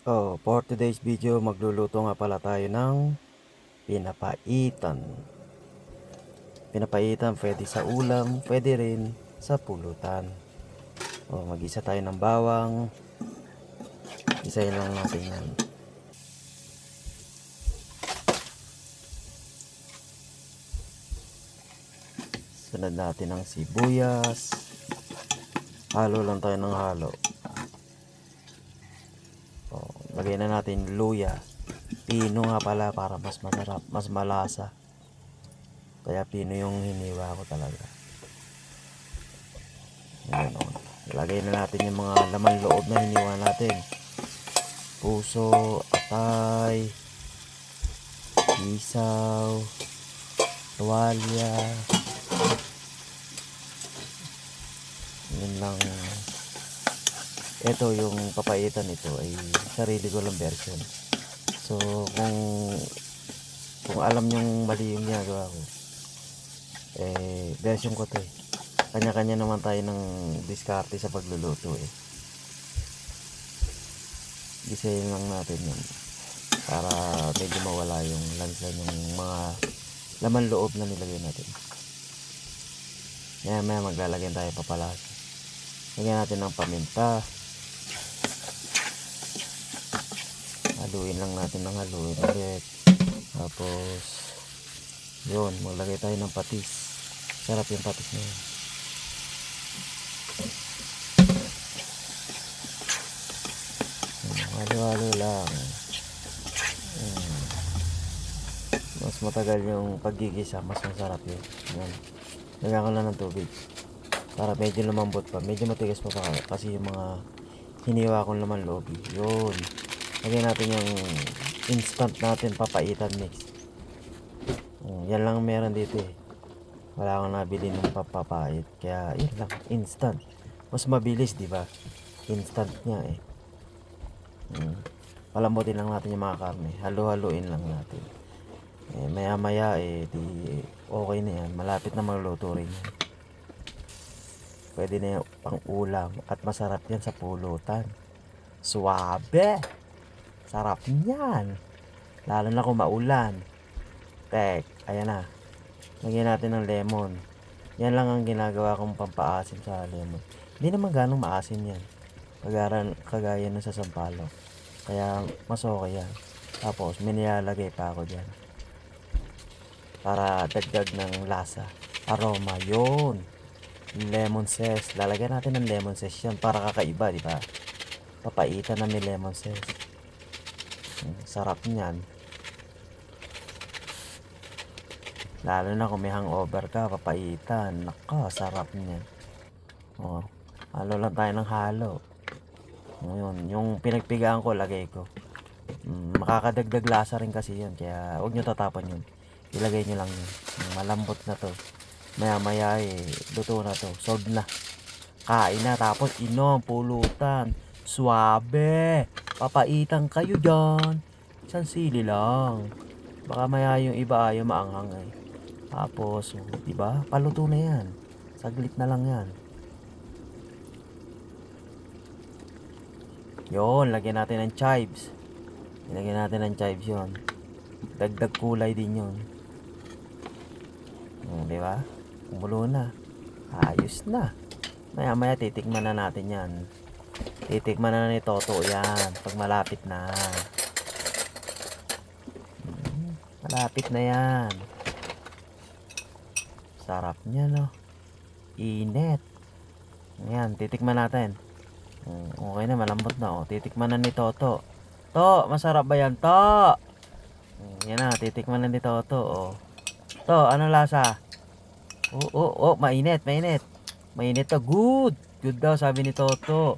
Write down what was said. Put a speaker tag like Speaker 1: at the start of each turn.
Speaker 1: For today's video, magluluto nga pala tayo ng pinapaitan. Pinapaitan pwede sa ulam, pwede rin sa pulutan. Mag-isa tayo ng bawang. Isayin lang natin yan. Sunod natin ng sibuyas. Halo lang tayo ng halo. Lagay na natin luya. Pino nga pala para mas masarap, mas malasa. Kaya pino yung hiniwa ko talaga. Ayan, ilagay na natin yung mga laman loob na hiniwa natin. Puso, atay, isaw, tuwalya. Yun lang. Ito yung papaitan nito ay sarili ko lang version. So kung alam nyong mali yung ginagawa ko, version ko to eh. Kanya-kanya naman tayo ng diskarte sa pagluluto eh. Gisayin lang natin yun para medyo mawala yung lansa ng mga laman loob na nilagay natin. Maya maglalagyan tayo papalasa. Lagyan natin ng paminta. Haluin lang natin ng haluin ulit. Tapos yun, maglagay tayo ng patis. Sarap yung patis na yun. Halo-halo lang. Mas matagal yung paggigisa, mas masarap yun. Yan. Lagyan ko lang ng tubig para medyo lumambot pa, medyo matigas pa kasi yung mga hiniwa kong laman loob. Yun, lagyan natin yung instant natin papaitan mix. Yan lang meron dito eh. Wala akong nabili ng papapait, kaya yun lang, instant. Mas mabilis, di ba? Instant niya eh. Palambutin lang natin yung mga karne, halo-haloin lang natin. Maya maya di okay na yan, malapit na magluto rin yan. Pwede na yung pang ulam at masarap yan sa pulutan. Suwabe, sarap niyan, lalo na kung maulan. Ayan na, lagyan natin ng lemon. Yan lang ang ginagawa kong pampaasim sa lemon. Hindi naman ganong maasim yan, kagaya ng sa sampalok, kaya mas okay yan. Tapos may nilalagay pa ako dyan para dagdag ng lasa, aroma. Yun, lemon zest. Lalagyan natin ng lemon zest yan para kakaiba, di ba? Papaitan na may lemon zest. Sarap niyan. Lalo na kung may hangover ka, papaitan. Naka, sarap niyan. Halo lang tayo ng halo. Ngayon, yung pinagpigaan ko, lagay ko. Makakadagdag lasa rin kasi yun, kaya huwag nyo tatapon yun. Ilagay nyo lang yun. Malambot na to. Maya maya luto na to. Solve na. Kain na, tapos inom, pulutan. Suwabe. Papaitan kayo dyan. Isang sili lang. Baka maya yung iba ayaw maanghang eh. Tapos, diba? Paluto na yan. Saglit na lang yan. Yun, lagyan natin ng chives. Lagyan natin ng chives yun. Dagdag kulay din yun. Diba? Kumulo na. Ayos na. Maya maya titikman na natin yan. Titikman na ni Toto yan pag malapit na. Malapit na yan. Sarap niya, no? Init. Ayan, titikman natin. Okay na, malambot na. Titikman na ni Toto. Masarap ba yan, To? Yan na, titikman na ni Toto. To, ano lasa? Mainit, mainit. Mainit to, good. Good daw, sabi ni Toto.